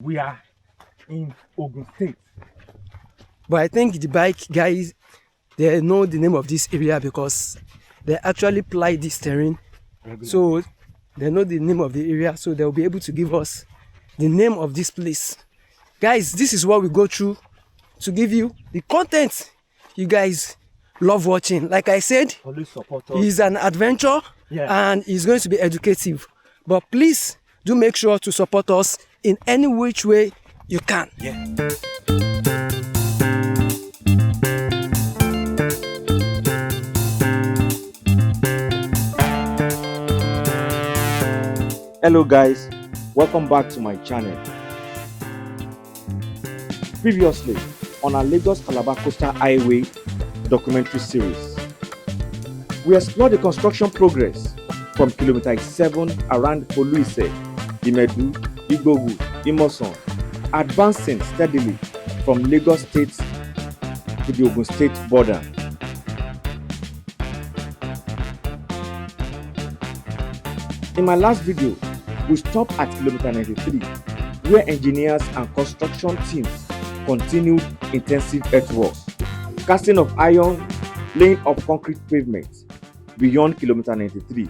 We are in Ogun State. But I think the bike guys, they know the name of this area because they actually ply this terrain. So they know the name of the area, so they'll be able to give us the name of this place. Guys, this is what we go through to give you the content you guys love watching. Like I said, Police support us. it's an adventure and it's going to be educative. But please do make sure to support us in any which way you can. Hello guys, welcome back to my channel. Previously on our Lagos-Calabar Coastal Highway documentary series, we explored the construction progress from kilometer 7 around Oluise, Imedu, Igbogu, Imoson, advancing steadily from Lagos State to the Ogun State border. In my last video, we stopped at kilometer 93, where engineers and construction teams continued intensive earthworks, casting of iron, laying of concrete pavement beyond kilometer 93.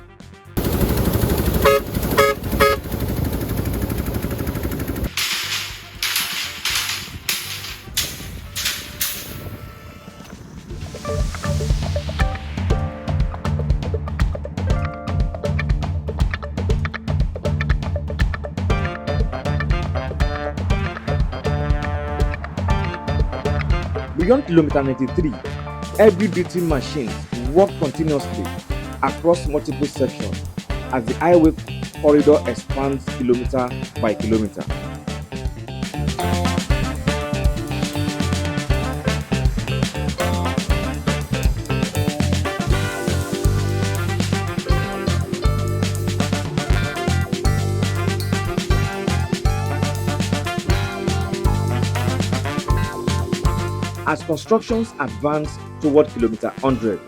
Beyond kilometer 93, heavy duty machines work continuously across multiple sections as the highway corridor expands kilometer by kilometer. As constructions advance toward kilometer 100,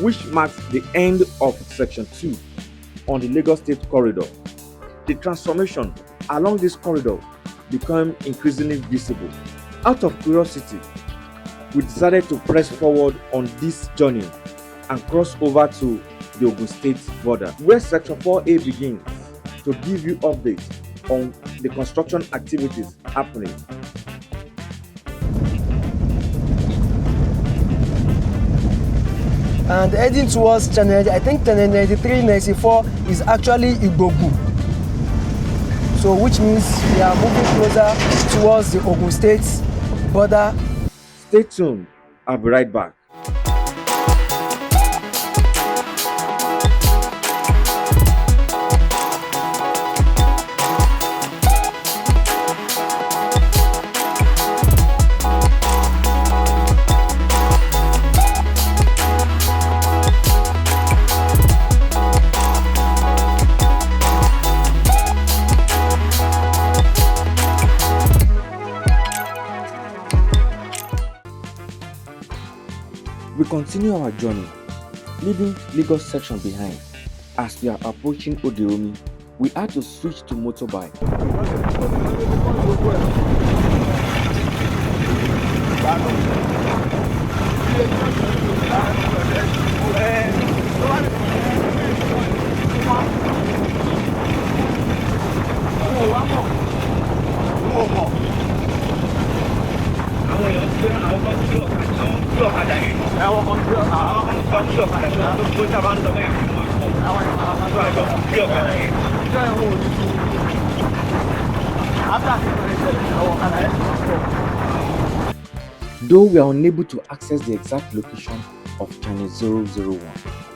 which marks the end of section 2 on the Lagos State Corridor, the transformation along this corridor became increasingly visible. Out of curiosity, we decided to press forward on this journey and cross over to the Ogun State border, where section 4A begins to give you updates on the construction activities happening. And heading towards channel, I think channel 93, 94 is actually Igbogu. So which means we are moving closer towards the Ogun State border. Stay tuned, I'll be right back. We continue our journey, leaving Lagos section behind. As we are approaching Odeomi, we had to switch to motorbike. Though we are unable to access the exact location of channel 001,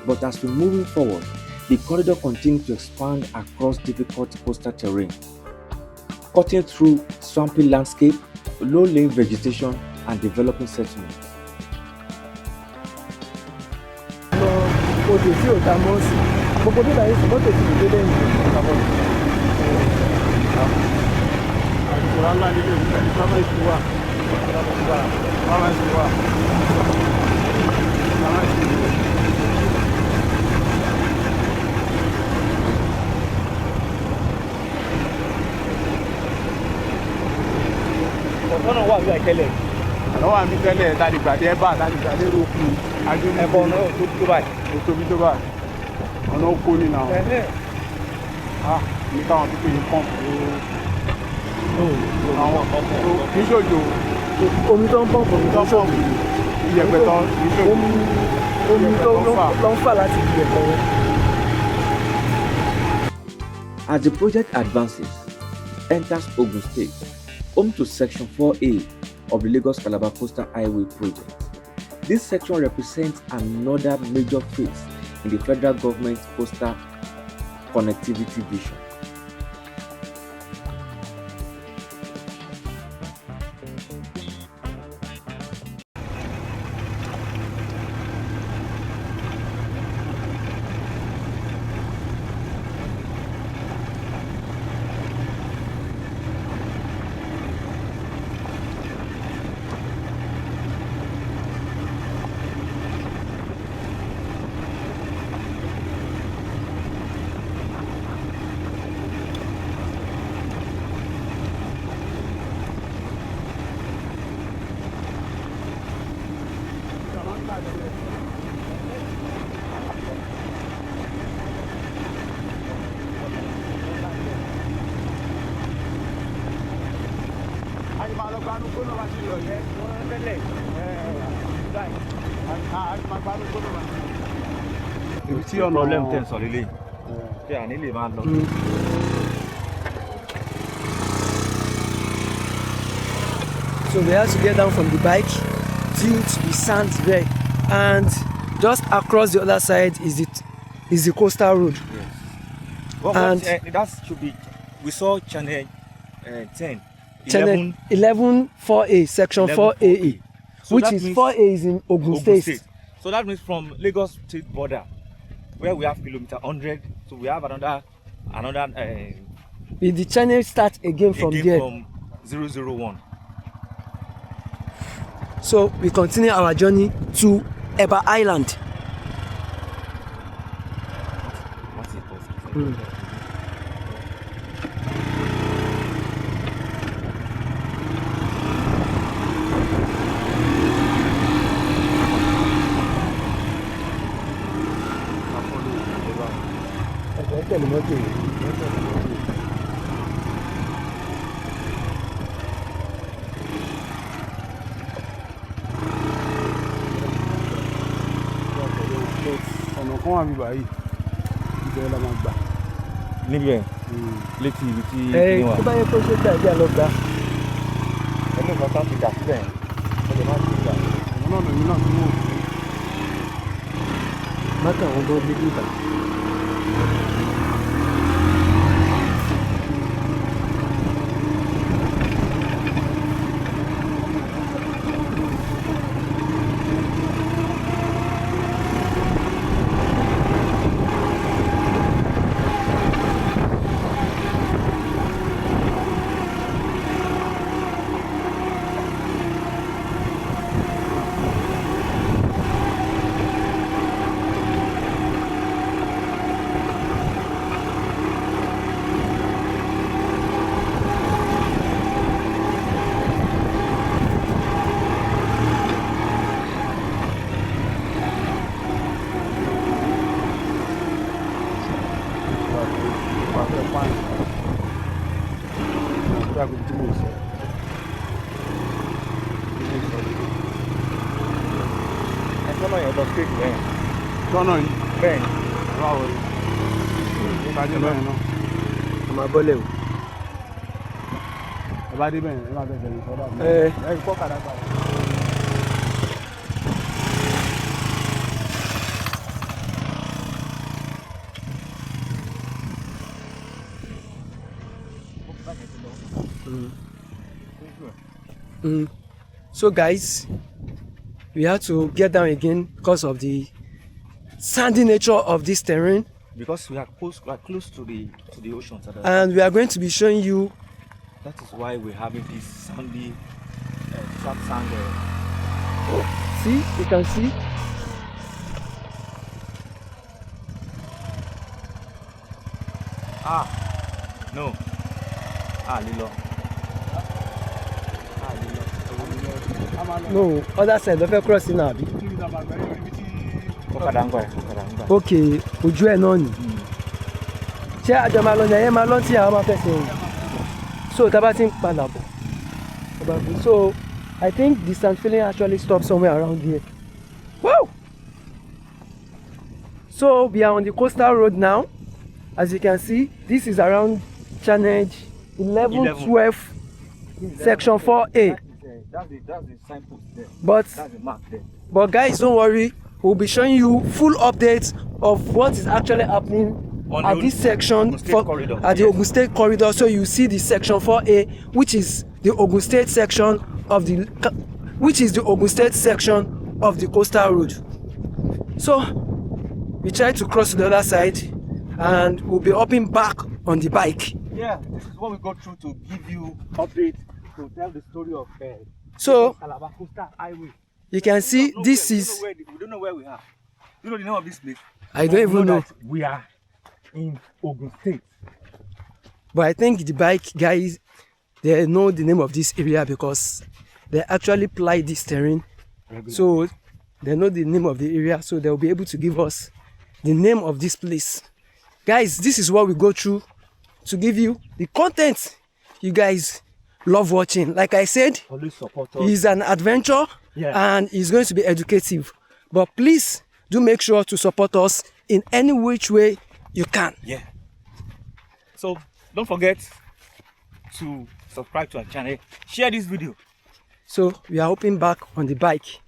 but as we're moving forward, the corridor continues to expand across difficult coastal terrain, cutting through swampy landscape, low-lying vegetation, and developing settlements. ọ̀nà wà bí àìtẹ́lẹ̀. Àná wà mí tẹ́lẹ̀ láti gbàdé ẹ̀bà láti gbàdé rókù. Ẹ̀bọ̀ ọ̀nà ò tó báyìí. Ó tóbi tó báyìí. Ọ̀nà ó kó nínú àwọn. Ní káwọn pípé yìí pọ́ǹpù àwọn kì í ṣòjò. Omi tó ń pọ̀pọ̀ Omi tó ń pọ̀ǹpù iyẹ̀pẹ̀ tán kì í ṣòjò. Omi tó lọ ń fà láti iyẹ̀pẹ̀ yẹn. As the project advances, enters Ogun State, home to Section 4A of the Lagos-Calabar Coastal Highway project. This section represents another major phase in the federal government's coastal connectivity vision. Ibi tí ọ̀nà problem tẹ̀ ń sọ lélẹ̀ tí à ní lè máa lọ. So we have to get down from the bike due to the sand there, and just across the other side is the coastal road. Yes. Well, And that should be. We saw channel 10, Channel 11 4A, section 4AE, So which that is means 4A is in Ogun State. So that means from Lagos State border, where we have kilometer 100, so we have another The channel starts again from there. from 001. So we continue our journey to Eba Island. What's it called? ọ̀nà kan wà bíbá yìí ibẹ̀ la máa gbà. Níbẹ̀ létí ibi tí Ẹ kíní wà. tó bá yẹ kó ṣe gbà díẹ̀ lọ gbà. Ẹni kan tá ti dà síbẹ̀ yẹn. Ó lè má ti gbà. Àwọn náà lèmi náà tí wọ́n Mákà wọn bọ́ dédé ìgbà. Ẹ̀sọ́nà yẹn lọ straight bẹ́ẹ̀. tọ́nà yìí Bẹ́ẹ̀ ni. báwo ni ìbádé bẹ́ẹ̀ náà A máa bọ́lẹ̀ o. ìbádé bẹ́ẹ̀ ẹ máa bẹ̀rẹ̀ ní sọ́dọ̀ àbí. Ẹ ẹ kọ́ kàdá gbà. So guys, we have to get down again because of the sandy nature of this terrain, Because we are close to the ocean. So and we are going to be showing you that is why we're having this sandy, sharp sand. see, you can see No. Lilo. Lilo. No, other side, don't cross in now. Okay, ojú ẹ̀ náà ni. Ṣé àjọ máa lọ ní ẹ̀yẹ́ máa lọ tí àwọn máa fẹ́ ṣe òun? So tá bá ti ń padà bọ̀. So I think the sand filling actually stops somewhere around here. Wow! So we are on the coastal road now. As you can see, this is around chainage 11-12 section 4A. That's the signpost there. That's the mark there. But guys, don't worry. We'll be showing you full updates of what is actually happening at this section at the Ogun State Corridor. So you see the section 4A, which is the Ogun State section of the coastal road. So we try to cross to the other side, and we'll be hopping back on the bike. Yeah, this is what we go through to give you updates, to tell the story of Lagos-Calabar Coastal Highway. You can see this is. We don't know where we are. You know the name of this place? I don't even know. We are in Ogun State. But I think the bike guys, they know the name of this area because they actually ply this terrain. So they know the name of the area, so they'll be able to give us the name of this place. Guys, this is what we go through to give you the content you guys love watching. Like I said, it's an adventure, and it's going to be educative. But please do make sure to support us in any which way you can. Yeah. So don't forget to subscribe to our channel, share this video. So we are hopping back on the bike.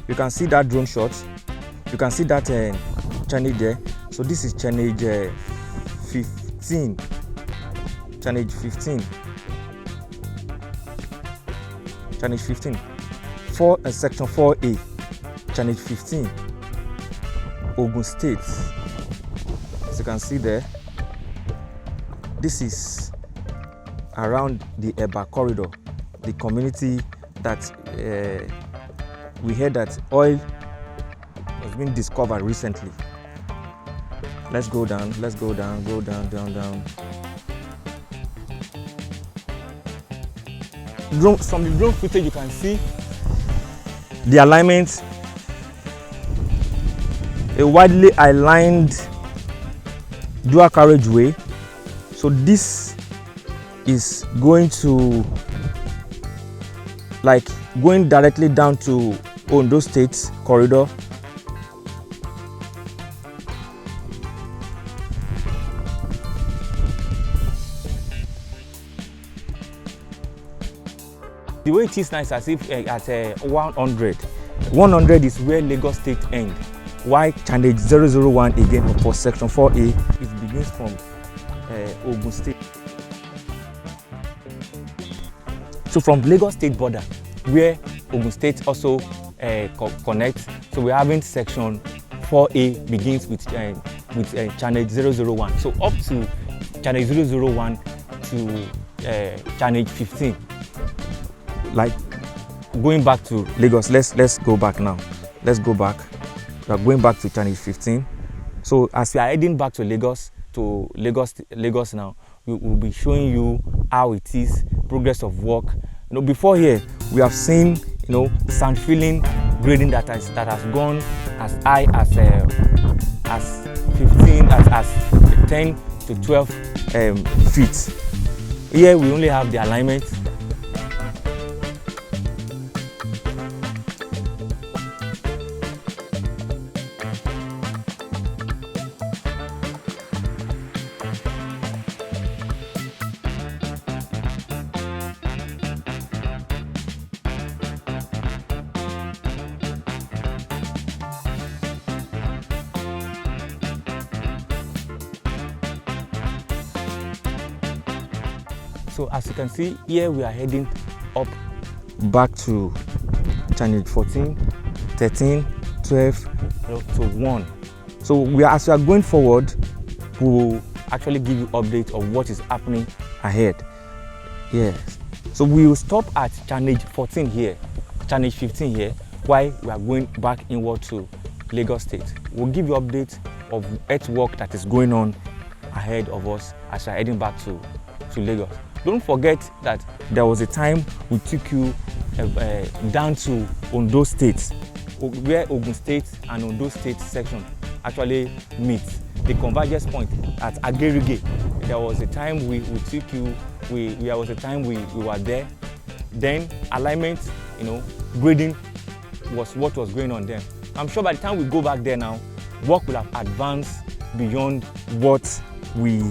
You can see that drone shot. You can see that chainage there. So this is chainage 15. Chainage 15. Chainage 15. Section 4A. Chainage 15. Ogun State. As you can see there, this is around the Lagos-Calabar Corridor, the community that we heard that oil has been discovered recently. Let's go down, go down. From the drone footage you can see the alignment, a widely aligned dual carriageway. So this is going to going directly down to Ogun State Corridor. The way it is nice as if at 100. 100 is where Lagos State ends. Why chainage 001 again for section 4A, it begins from Ogun State. So from Lagos State border, where Ogun State also connects, so we're having section 4A begins with chainage 001. So up to chainage 001 to chainage 15. Like going back to Lagos, let's go back now. Let's go back. We are going back to chainage 15. So as we are heading back to Lagos now, we will be showing you how it is, progress of work. You know, before here we have seen, you know, sand filling grading that has gone as high as 15, as 10 to 12 feet. Here we only have the alignment. So as you can see here, we are heading up back to chainage 14, 13, 12 to 1. So as we are going forward, we will actually give you update of what is happening ahead. Yes. So we will stop at chainage 14 here, chainage 15 here, while we are going back inward to Lagos State. We'll give you update of earthwork that is going on ahead of us as we're heading back to Lagos. Don't forget that there was a time we took you down to Ondo State, where Ogun State and Ondo State section actually meet. The convergence point at Agerige. There was a time we took you. There was a time we were there. Then alignment, grading was what was going on then. I'm sure by the time we go back there now, work will have advanced beyond what we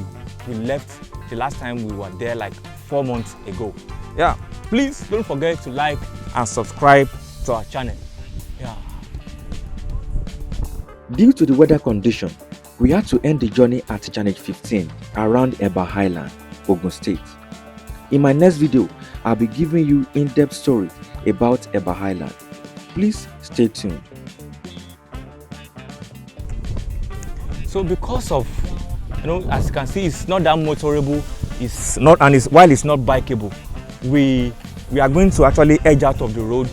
left the last time we were there, like 4 months ago. Yeah, please don't forget to like and subscribe to our channel. Yeah. Due to the weather condition, we had to end the journey at chainage 15 around Eba Highland, Ogun State. In my next video, I'll be giving you in-depth stories about Eba Highland. Please stay tuned. So because of, as you can see, it's not that motorable, while it's not bikeable, we are going to actually edge out of the road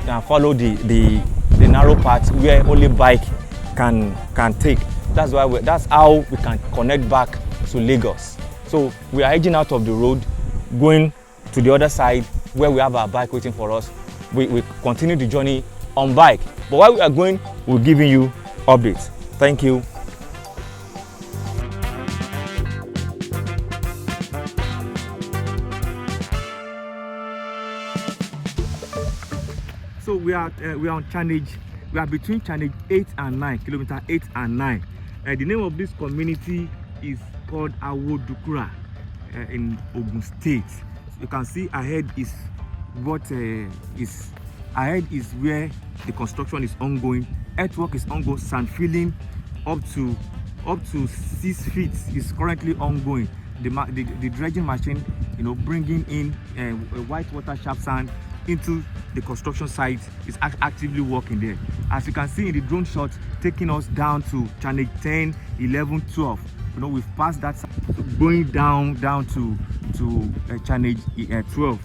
and follow the narrow path where only bike can take. That's how we can connect back to Lagos. So we are edging out of the road, going to the other side where we have our bike waiting for us. We continue the journey on bike. But while we are going, we're giving you updates. Thank you. So we are on chainage. We are between chainage 8 and 9, kilometer 8 and 9. The name of this community is called Awodukura in Ogun State. You can see ahead is where the construction is ongoing. Earthwork is ongoing. Sand filling up to 6 feet is currently ongoing. The dredging machine, bringing in white water sharp sand into the construction site is actively working there. As you can see in the drone shot, taking us down to chainage 10, 11, 12. We've passed that, going down to chainage 12,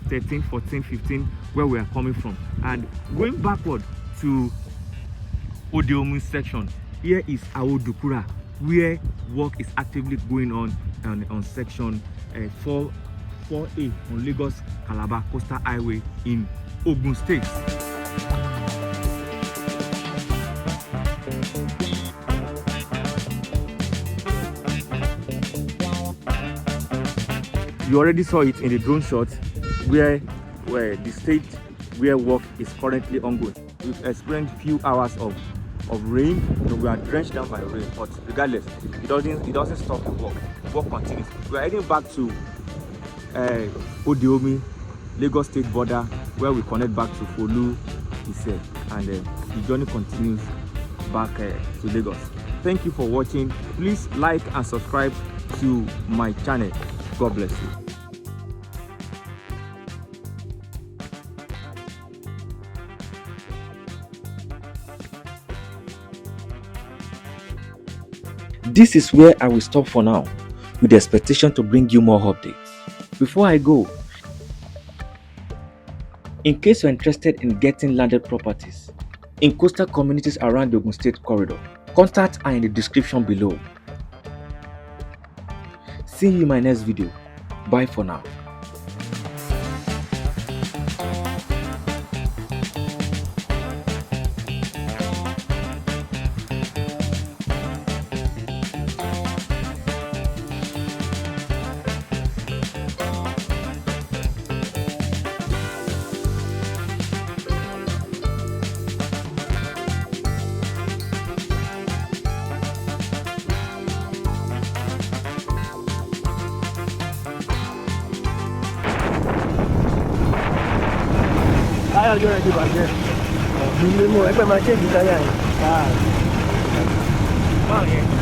13, 14, 15, where we are coming from, and going backward to Odeomu section. Here is Awodukura, where work is actively going on section 4A on Lagos-Calabar Coastal Highway in Ogun State. You already saw it in the drone shot where the state where work is currently ongoing. We've experienced few hours of rain. We are drenched down by rain, but regardless, it doesn't stop the work. Work continues. We are heading back to Odeomi, Lagos State border, where we connect back to Folu, and the journey continues back to Lagos. Thank you for watching. Please like and subscribe to my channel. God bless you. This is where I will stop for now, with the expectation to bring you more updates. Before I go, in case you're interested in getting landed properties in coastal communities around the Ogun State Corridor, contacts are in the description below. See you in my next video. Bye for now. táyà ọjọ́ rẹ̀ ti bàjẹ́ ìlú mo ẹgbẹ́ máa ṣe ìdí táyà yẹn.